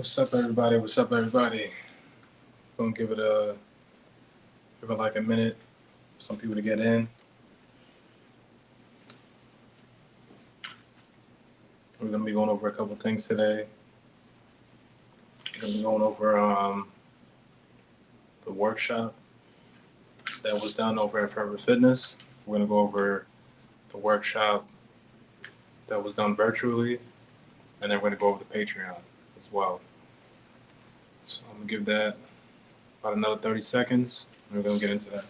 What's up, everybody? What's up, everybody? Gonna give it like a minute for some people to get in. We're gonna be going over a couple things today. We're gonna be going over the workshop that was done over at Forever Fitness. We're gonna go over the workshop that was done virtually, and then we're gonna go over the Patreon as well. So I'm gonna give that about another 30 seconds, and we're gonna get into that.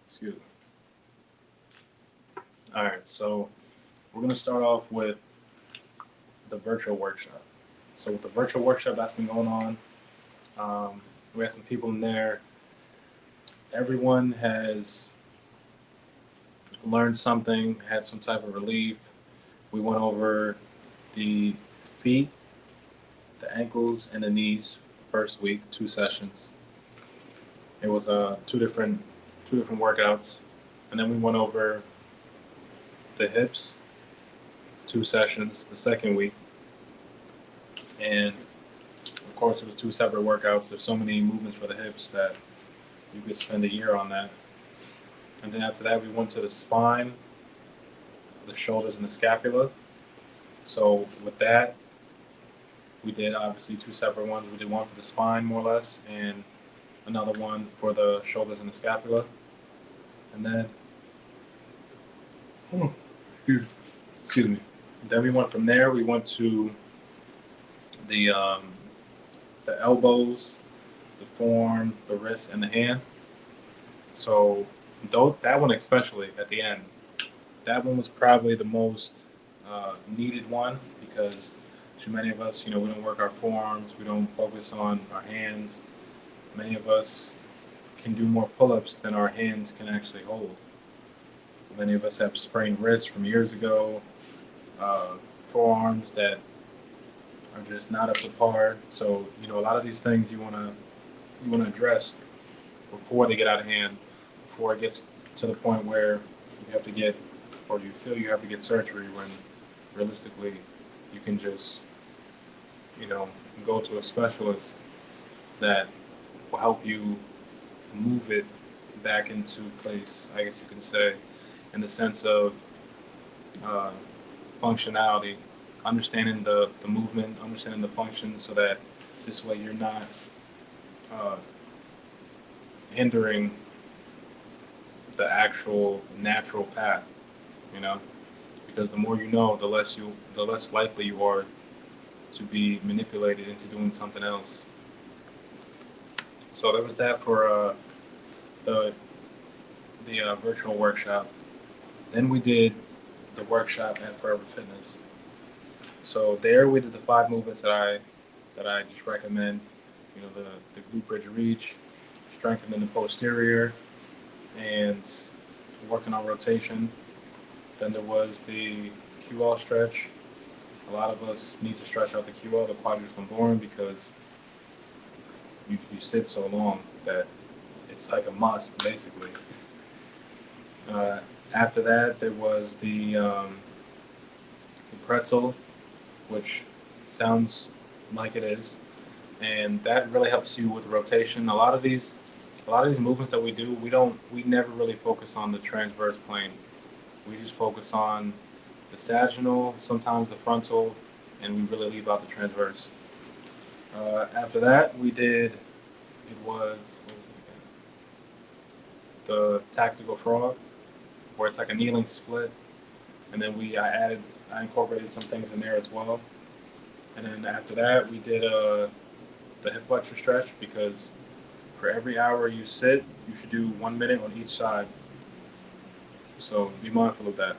Excuse me. All right, so we're gonna start off with the virtual workshop. So with the virtual workshop that's been going on, we had some people in there. Everyone has learned something, had some type of relief. We went over the feet, the ankles, and the knees. First week, 2 sessions. It was two different workouts, and then we went over the hips, 2 sessions. The second week, and of course, it was two separate workouts. There's so many movements for the hips that you could spend a year on that. And then after that, we went to the spine, the shoulders, and the scapula. So with that, we did obviously two separate ones. We did one for the spine, more or less, and another one for the shoulders and the scapula. And then, excuse me. Then we went from there. We went to the elbows, the forearm, the wrist, and the hand. So that one especially at the end, that one was probably the most needed one because too many of us, we don't work our forearms, we don't focus on our hands. Many of us can do more pull-ups than our hands can actually hold. Many of us have sprained wrists from years ago, forearms that are just not up to par. So a lot of these things you want to address before they get out of hand, before it gets to the point where you have to get, or you feel you have to get surgery when realistically you can just, go to a specialist that will help you move it back into place, I guess you can say, in the sense of uh, functionality, understanding the movement, understanding the function so that this way you're not uh, hindering the actual natural path, you know, because the more you know, the less likely you are to be manipulated into doing something else. So that was that for the virtual workshop. Then we did the workshop at Forever Fitness. So there we did the 5 movements that I just recommend. The glute bridge reach, strengthening the posterior, and working on rotation. Then there was the QL stretch. A lot of us need to stretch out the QL, the quadratus lumborum, because you sit so long that it's like a must, basically. After that, there was the pretzel, which sounds like it is, and that really helps you with rotation. A lot of these movements that we do, we never really focus on the transverse plane. We just focus on the sagittal, sometimes the frontal, and we really leave out the transverse. After that, we did, it was, what was it again? The tactical frog, where it's like a kneeling split. And then I incorporated some things in there as well. And then after that, we did the hip flexor stretch because for every hour you sit, you should do 1 minute on each side. So be mindful of that.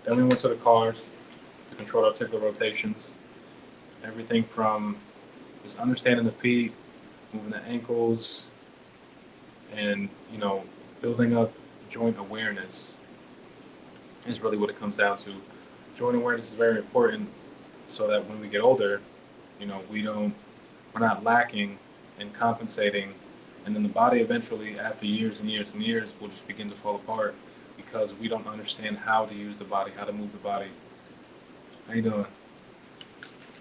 Then we went to the cars, the controlled articular rotations, everything from just understanding the feet, moving the ankles, and building up joint awareness. is really what it comes down to. Joint awareness is very important so that when we get older, we're not lacking and compensating, and then the body eventually, after years and years and years, will just begin to fall apart because we don't understand how to use the body, how to move the body. How you doing?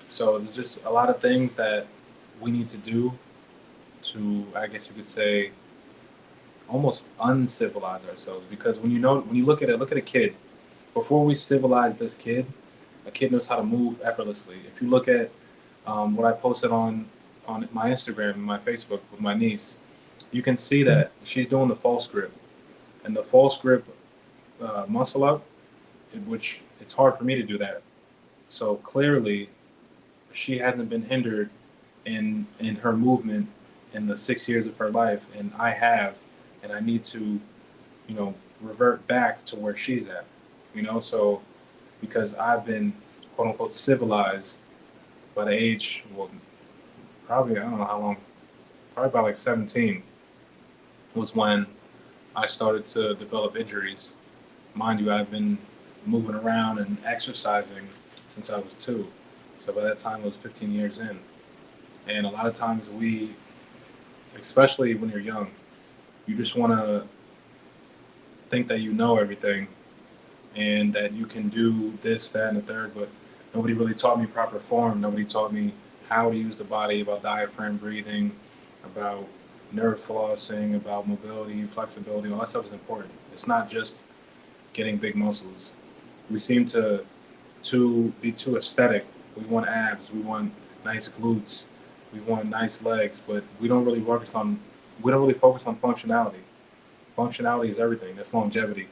So there's just a lot of things that we need to do to, I guess you could say, almost uncivilize ourselves. Because when you look at a kid. Before we civilize this kid, a kid knows how to move effortlessly. If you look at what I posted on my Instagram and my Facebook with my niece, you can see that she's doing the false grip, and the false grip muscle up, which it's hard for me to do that. So clearly, she hasn't been hindered in her movement in the 6 years of her life, and I have, and I need to, revert back to where she's at. So because I've been quote unquote civilized by the age, well, probably I don't know how long, probably by like 17 was when I started to develop injuries. Mind you, I've been moving around and exercising since I was 2. So by that time, I was 15 years in. And a lot of times especially when you're young, you just want to think that you know everything and that you can do this, that, and the third, but nobody really taught me proper form. Nobody taught me how to use the body, about diaphragm breathing, about nerve flossing, about mobility and flexibility. All that stuff is important. It's not just getting big muscles. We seem to be too aesthetic. We want abs. We want nice glutes. We want nice legs, but we don't really focus on functionality. Functionality is everything. That's longevity.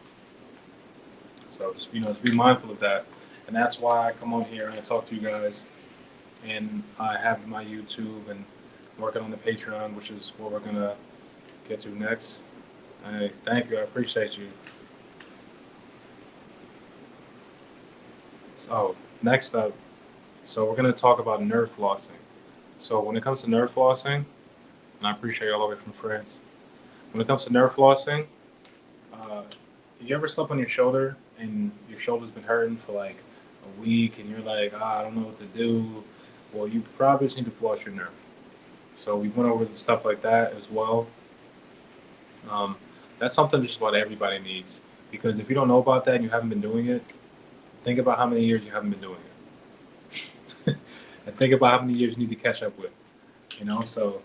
So just be mindful of that, and that's why I come on here and I talk to you guys, and I have my YouTube and working on the Patreon, which is what we're gonna get to next. Thank you. I appreciate you. So next up, so we're gonna talk about nerve flossing. So when it comes to nerve flossing, and I appreciate you all the way from France. When it comes to nerve flossing, uh, you ever slept on your shoulder and your shoulder's been hurting for like a week and you're like, I don't know what to do? Well, you probably just need to floss your nerve. So we went over stuff like that as well. Um, that's something just about everybody needs, because if you don't know about that and you haven't been doing it, think about how many years you haven't been doing it, and think about how many years you need to catch up with. So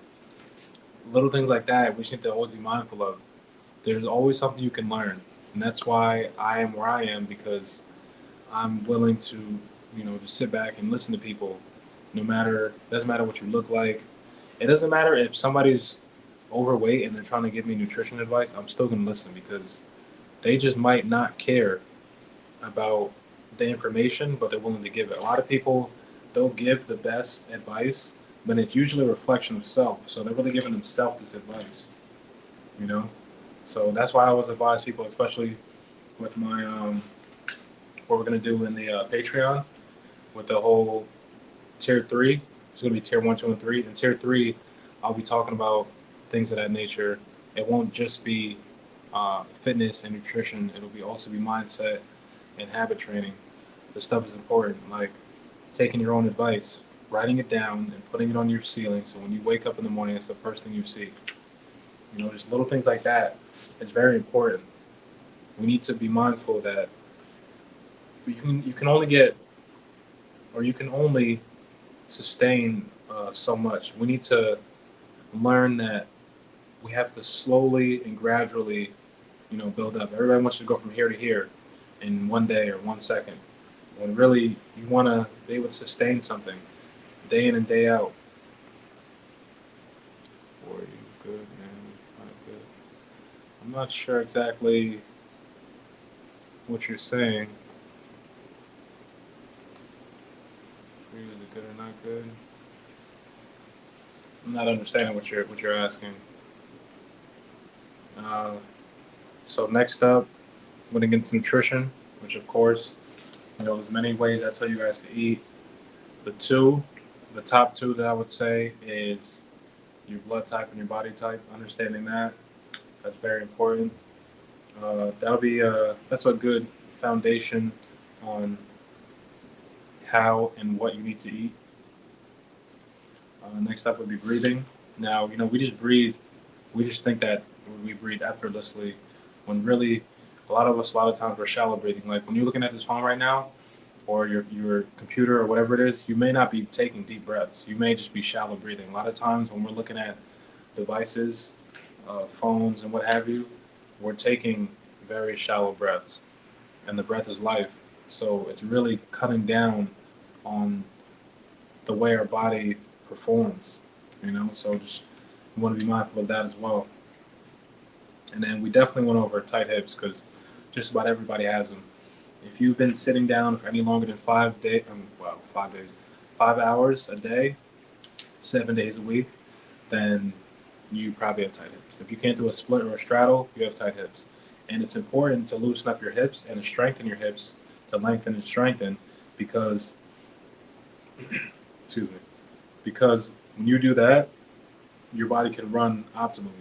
little things like that we just need to always be mindful of. There's always something you can learn, and that's why I am where I am, because I'm willing to, just sit back and listen to people. No matter, doesn't matter what you look like. It doesn't matter if somebody's overweight and they're trying to give me nutrition advice. I'm still gonna listen, because they just might not care about the information, but they're willing to give it. A lot of people, they'll give the best advice, but it's usually a reflection of self. So they're really giving themselves this advice, you know. So that's why I always advise people, especially with my what we're gonna do in the Patreon with the whole tier 3. It's gonna be tier 1, 2, and 3. In tier 3, I'll be talking about things of that nature. It won't just be fitness and nutrition. It'll be also be mindset and habit training. This stuff is important, like taking your own advice, writing it down, and putting it on your ceiling. So when you wake up in the morning, it's the first thing you see. Just little things like that. It's very important. We need to be mindful that you can only get, or you can only sustain so much. We need to learn that we have to slowly and gradually, build up. Everybody wants to go from here to here in one day or 1 second, when really you want to be able to sustain something day in and day out. Or you good, man? Not good. I'm not sure exactly what you're saying. Is it good or not good? I'm not understanding what you're asking. Uh, so next up, when it gets to nutrition, which of course, there's many ways I tell you guys to eat. The top two that I would say is your blood type and your body type. Understanding that's very important. That's a good foundation on how and what you need to eat. Next up would be breathing. Now, we just breathe. We just think that we breathe effortlessly, when really, a lot of us, a lot of times, we're shallow breathing. Like when you're looking at this phone right now, or your computer or whatever it is, you may not be taking deep breaths. You may just be shallow breathing. A lot of times when we're looking at devices, phones, and what have you, we're taking very shallow breaths, and the breath is life. So it's really cutting down on the way our body performs. So just we want to be mindful of that as well. And then we definitely went over tight hips, because just about everybody has them. If you've been sitting down for any longer than 5 days, 5 days, 5 hours a day, 7 days a week, then you probably have tight hips. If you can't do a split or a straddle, you have tight hips. And it's important to loosen up your hips and to strengthen your hips, to lengthen and strengthen, because, excuse me, because when you do that, your body can run optimally.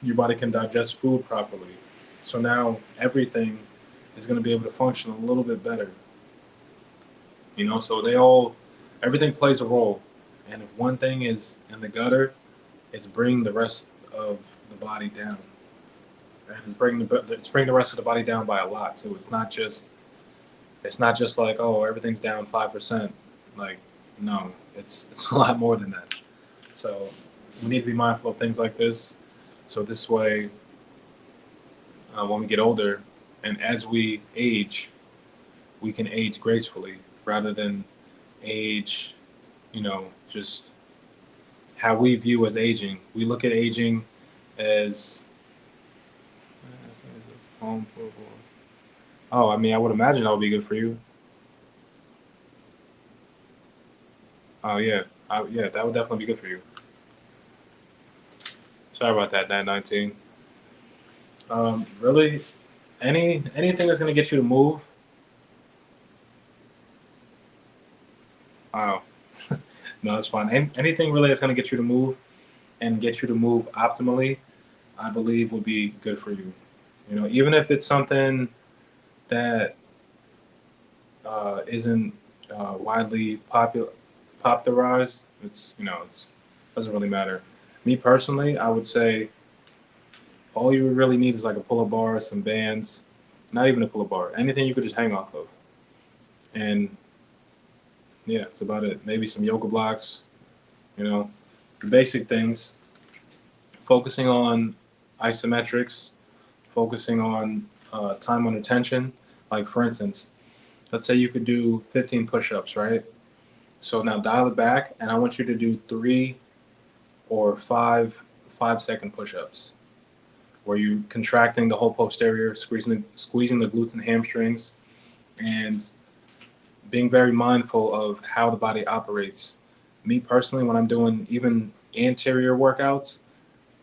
Your body can digest food properly. So now everything is going to be able to function a little bit better. So everything plays a role. And if one thing is in the gutter, it's bringing the rest of the body down. And it's bringing the rest of the body down by a lot too. It's not just like, oh, everything's down 5%. Like, no, it's a lot more than that. So we need to be mindful of things like this. So this way, when we get older, and as we age, we can age gracefully rather than age, just how we view as aging. We look at aging as, oh, I mean, I would imagine that would be good for you. Oh yeah, yeah, that would definitely be good for you. Sorry about that, 19. Really, anything that's gonna get you to move. Oh, no, that's fine. Anything really that's gonna get you to move and get you to move optimally, I believe would be good for you. Even if it's something that isn't widely popularized, it's doesn't really matter. Me personally, I would say all you really need is like a pull-up bar, some bands, not even a pull-up bar, anything you could just hang off of. And yeah, it's about it. Maybe some yoga blocks, the basic things. Focusing on isometrics, focusing on time under tension. Like for instance, let's say you could do 15 push-ups, right? So now dial it back, and I want you to do 3 or 5 second push-ups, where you contracting the whole posterior, squeezing the glutes and hamstrings, and being very mindful of how the body operates. Me personally, when I'm doing even anterior workouts,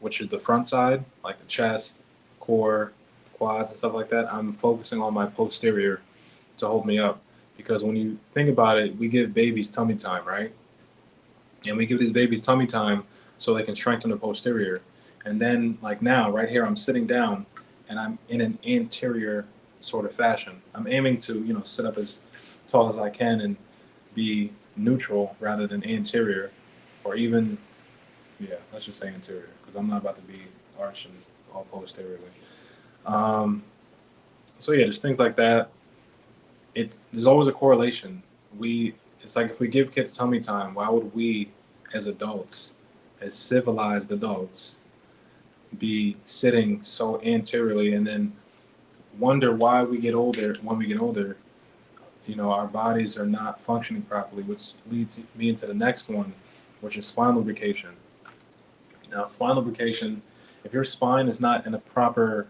which is the front side, like the chest, core, quads, and stuff like that, I'm focusing on my posterior to hold me up. Because when you think about it, we give babies tummy time, right? And we give these babies tummy time so they can strengthen the posterior. And then, like now, right here, I'm sitting down and I'm in an anterior sort of fashion. I'm aiming to, sit up as tall as I can and be neutral rather than anterior, or even, yeah, let's just say anterior, because I'm not about to be arching all posteriorly. So yeah, just things like that. There's always a correlation. It's like if we give kids tummy time, why would we, as adults, as civilized adults, be sitting so anteriorly, and then wonder why we get older? When we get older, our bodies are not functioning properly, which leads me into the next one, which is spine lubrication. Now, spine lubrication, if your spine is not in a proper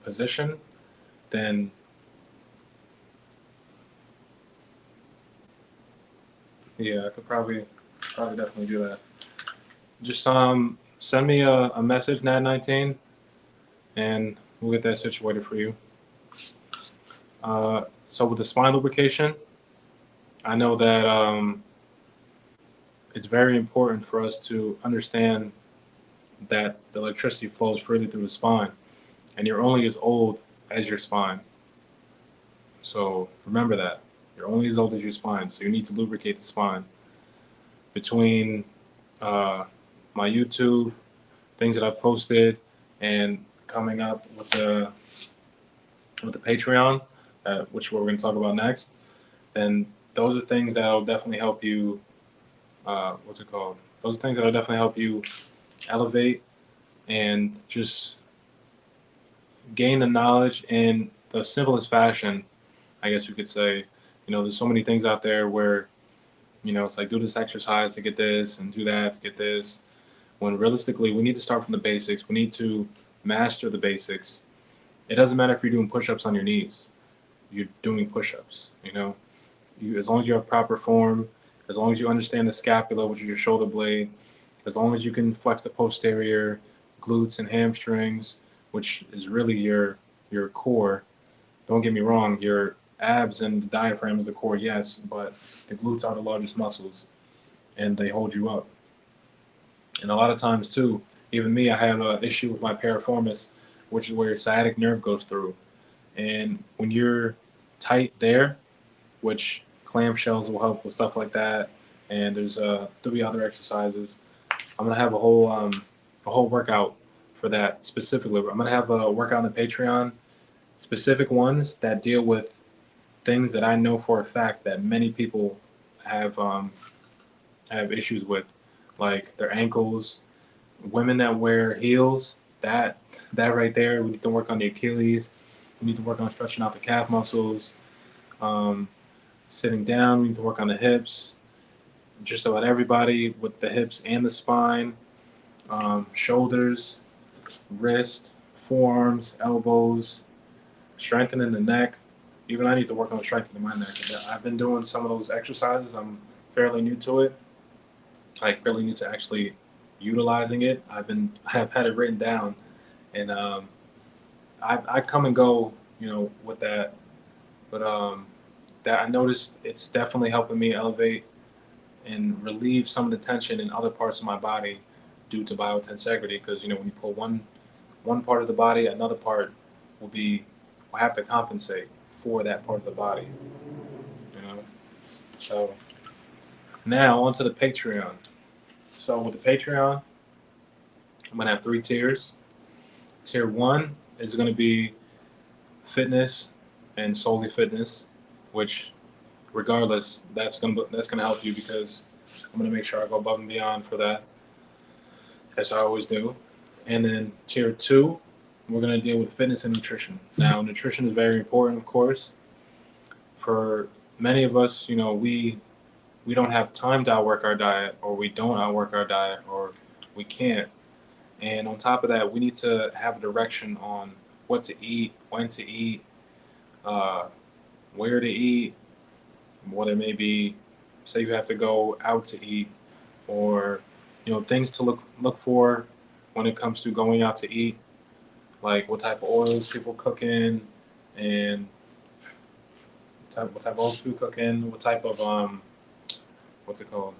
position, then yeah, I could probably definitely do that. Just send me a message, Nat19, and we'll get that situated for you. So with the spine lubrication, I know that it's very important for us to understand that the electricity flows freely through the spine, and you're only as old as your spine. So remember that. You're only as old as your spine, so you need to lubricate the spine. Between my YouTube, things that I've posted, and coming up with the Patreon, which we're going to talk about next, then those are things that'll definitely help you. What's it called? Those are things that'll definitely help you elevate and just gain the knowledge in the simplest fashion, I guess you could say. There's so many things out there where, it's like do this exercise to get this and do that to get this. When realistically, we need to start from the basics. We need to master the basics. It doesn't matter if you're doing push ups on your knees, you're doing push ups, as long as you have proper form, as long as you understand the scapula, which is your shoulder blade, as long as you can flex the posterior glutes and hamstrings, which is really your core. Don't get me wrong, your abs and the diaphragm is the core, yes, but the glutes are the largest muscles and they hold you up. And a lot of times too, even me, I have an issue with my piriformis, which is where your sciatic nerve goes through. And when you're tight there, which clamshells will help with stuff like that, and there'll be other exercises. I'm gonna have a whole workout for that specifically. I'm gonna have a workout on the Patreon, specific ones that deal with things that I know for a fact that many people have issues with, like their ankles, women that wear heels. That right there, we need to work on the Achilles. We need to work on stretching out the calf muscles. Sitting down, we need to work on the hips. Just about everybody with the hips and the spine, shoulders, wrist, forearms, elbows, strengthening the neck. Even I need to work on strengthening my neck. I've been doing some of those exercises. I'm fairly new to it, like fairly new to actually utilizing it. I have had it written down, and I come and go, with that. But that I noticed it's definitely helping me elevate and relieve some of the tension in other parts of my body due to biotensegrity. Because when you pull one part of the body, another part will have to compensate for that part of the body. So now onto the Patreon. So with the Patreon, I'm gonna have 3 tiers. Tier 1 is gonna be fitness and solely fitness, which regardless, that's gonna help you because I'm gonna make sure I go above and beyond for that, as I always do. And then tier 2, we're gonna deal with fitness and nutrition. Now, nutrition is very important, of course. For many of us, we don't have time to outwork our diet, or we don't outwork our diet, or we can't. And on top of that, we need to have a direction on what to eat, when to eat, where to eat, whether it may be, say you have to go out to eat, or things to look for when it comes to going out to eat, like what type of oils people cook in, and what type of oils people cook in, what type of what's it called?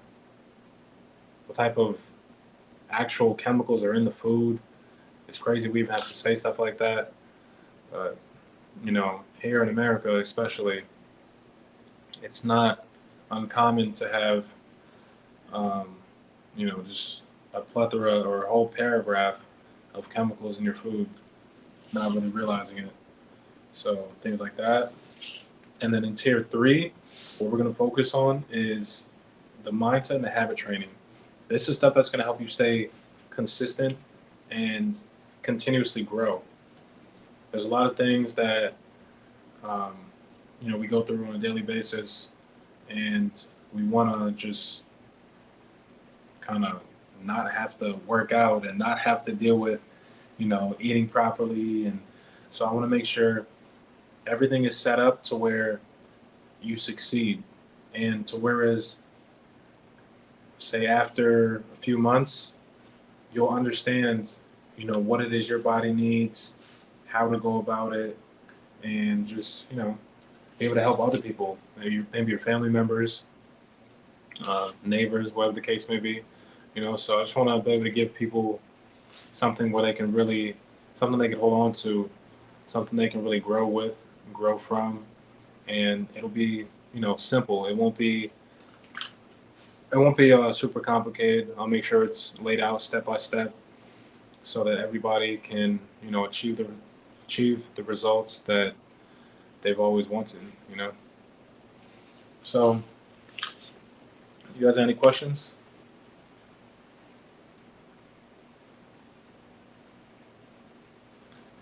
What type of actual chemicals are in the food. It's crazy we even have to say stuff like that. But here in America especially, it's not uncommon to have just a plethora or a whole paragraph of chemicals in your food, not really realizing it. So things like that. And then in tier 3, what we're going to focus on is the mindset and the habit training. This is stuff that's going to help you stay consistent and continuously grow. There's a lot of things that we go through on a daily basis, and we want to just kind of not have to work out and not have to deal with eating properly. And so I want to make sure everything is set up to where you succeed, and to whereas, say, after a few months, you'll understand what it is your body needs, how to go about it, and just be able to help other people, maybe your family members, neighbors, whatever the case may be. So I just want to be able to give people something where something they can hold on to, something they can really grow with, grow from, and it'll be, simple. It won't be super complicated. I'll make sure it's laid out step by step so that everybody can, achieve the results that they've always wanted. So, you guys have any questions?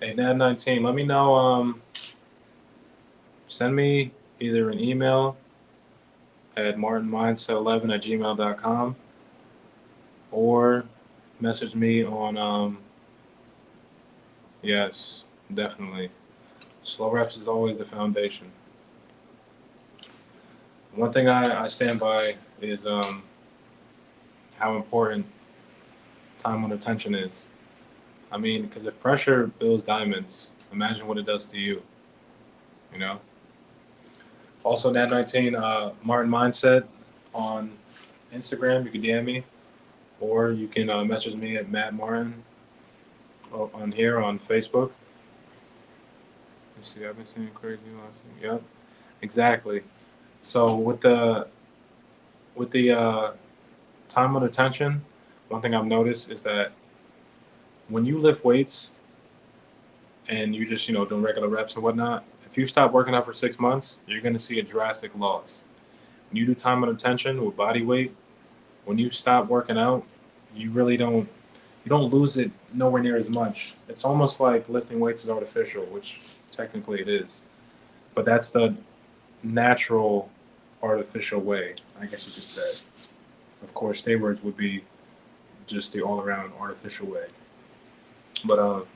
Hey, NAD19, let me know. Send me either an email at martinmindset11@gmail.com or message me on, yes, definitely. Slow reps is always the foundation. One thing I stand by is how important time under tension is. I mean, because if pressure builds diamonds, imagine what it does to you, you know? Also, NAD19, Martin Mindset on Instagram. You can DM me, or you can message me at Matt Martin on here on Facebook. You see, I've been seeing crazy last thing. Yep, exactly. So with the time under tension, one thing I've noticed is that when you lift weights and you just doing regular reps and whatnot, if you stop working out for 6 months, you're going to see a drastic loss. When you do time under tension with body weight, when you stop working out, you really don't lose it nowhere near as much. It's almost like lifting weights is artificial, which technically it is, but that's the natural artificial way, I guess you could say. Of course, steroids would be just the all-around artificial way. But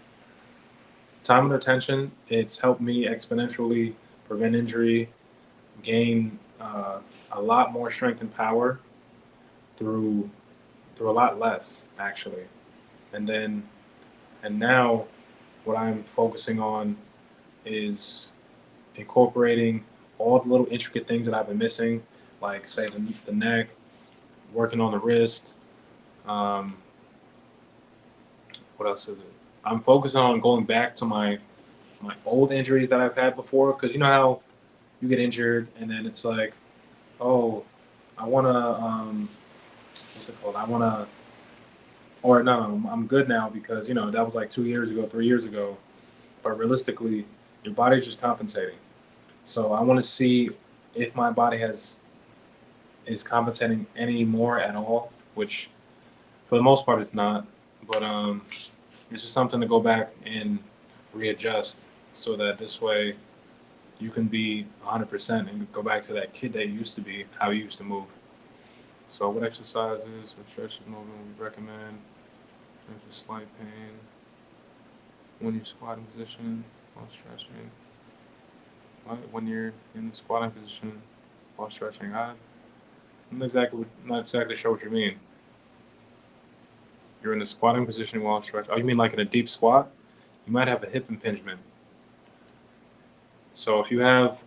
time under tension, it's helped me exponentially prevent injury, gain a lot more strength and power through a lot less actually. And now what I'm focusing on is incorporating all the little intricate things that I've been missing, like say the neck, working on the wrist. Um, what else is it? I'm focusing on going back to my old injuries that I've had before, because you know how you get injured and then it's like, oh, I wanna what's it called? I wanna, or no, I'm good now because that was like 2 years ago, 3 years ago. But realistically, your body's just compensating. So I want to see if my body is compensating any more at all, which for the most part it's not. But it's just something to go back and readjust so that this way you can be 100% and go back to that kid that you used to be, how you used to move. So what exercises or stretches movement we recommend? There's a slight pain when you're squatting position while stretching. When you're in the squatting position while stretching, I'm not exactly sure what you mean. You're in the squatting position while stretching. Oh, you mean like in a deep squat? You might have a hip impingement. So if you have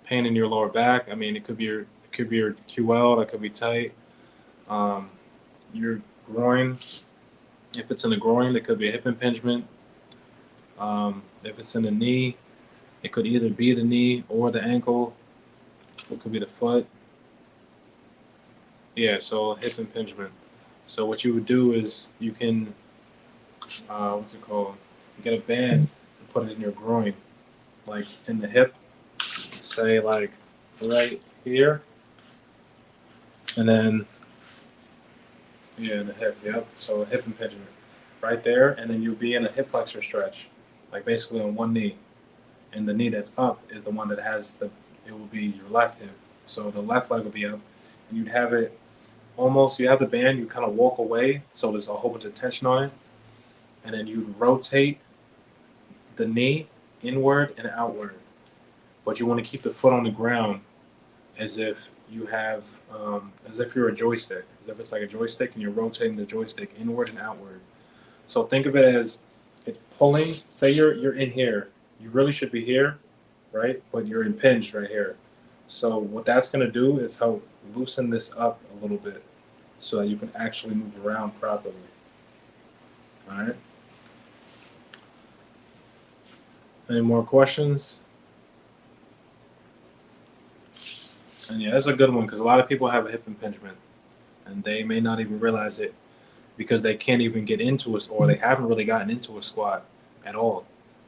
pain in your lower back, I mean, it could be your QL that could be tight. Your groin, if it's in the groin, it could be a hip impingement. If it's in the knee, it could either be the knee or the ankle. It could be the foot. Yeah, so hip impingement. So what you would do is you can, what's it called? You get a band and put it in your groin, like in the hip, say like right here, and then the hip. Yep. So a hip impingement right there, and then you'll be in a hip flexor stretch, like basically on one knee, and the knee that's up is the one that has it will be your left hip. So the left leg will be up, and you'd have it almost, you have the band, you kind of walk away, so there's a whole bunch of tension on it, and then you'd rotate the knee inward and outward, but you want to keep the foot on the ground as if you have, as if you're a joystick, as if it's like a joystick and you're rotating the joystick inward and outward. So think of it as it's pulling, say you're in here, you really should be here, right? But you're impinged right here. So what that's going to do is help loosen this up a little bit so that you can actually move around properly. All right. Any more questions? And yeah, that's a good one because a lot of people have a hip impingement and they may not even realize it because they can't even get into it or they haven't really gotten into a squat at all.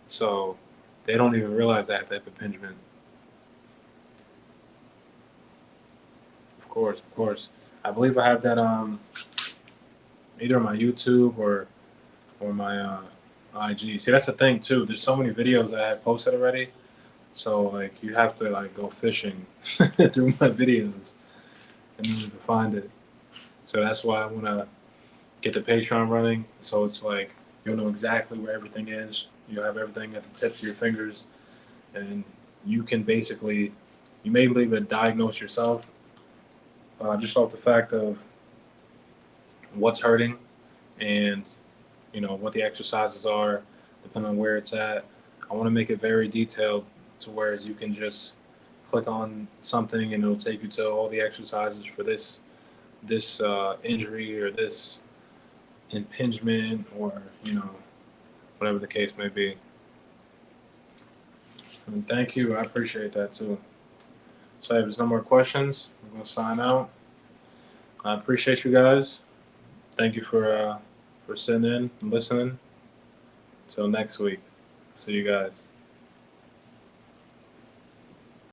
So they don't even realize that hip impingement. Of course, of course. I believe I have that either on my YouTube or my IG. See, that's the thing too. There's so many videos that I have posted already. So like you have to like go fishing through my videos in order to find it. So that's why I want to get the Patreon running. So it's like you'll know exactly where everything is. You'll have everything at the tips of your fingers, and you can basically you may be able to diagnose yourself just off the fact of what's hurting and what the exercises are, depending on where it's at. I want to make it very detailed to where you can just click on something and it'll take you to all the exercises for this injury or this impingement or whatever the case may be. And thank you. I appreciate that too. So if there's no more questions, I'm gonna sign out. I appreciate you guys. Thank you for sitting in and listening. Until next week. See you guys.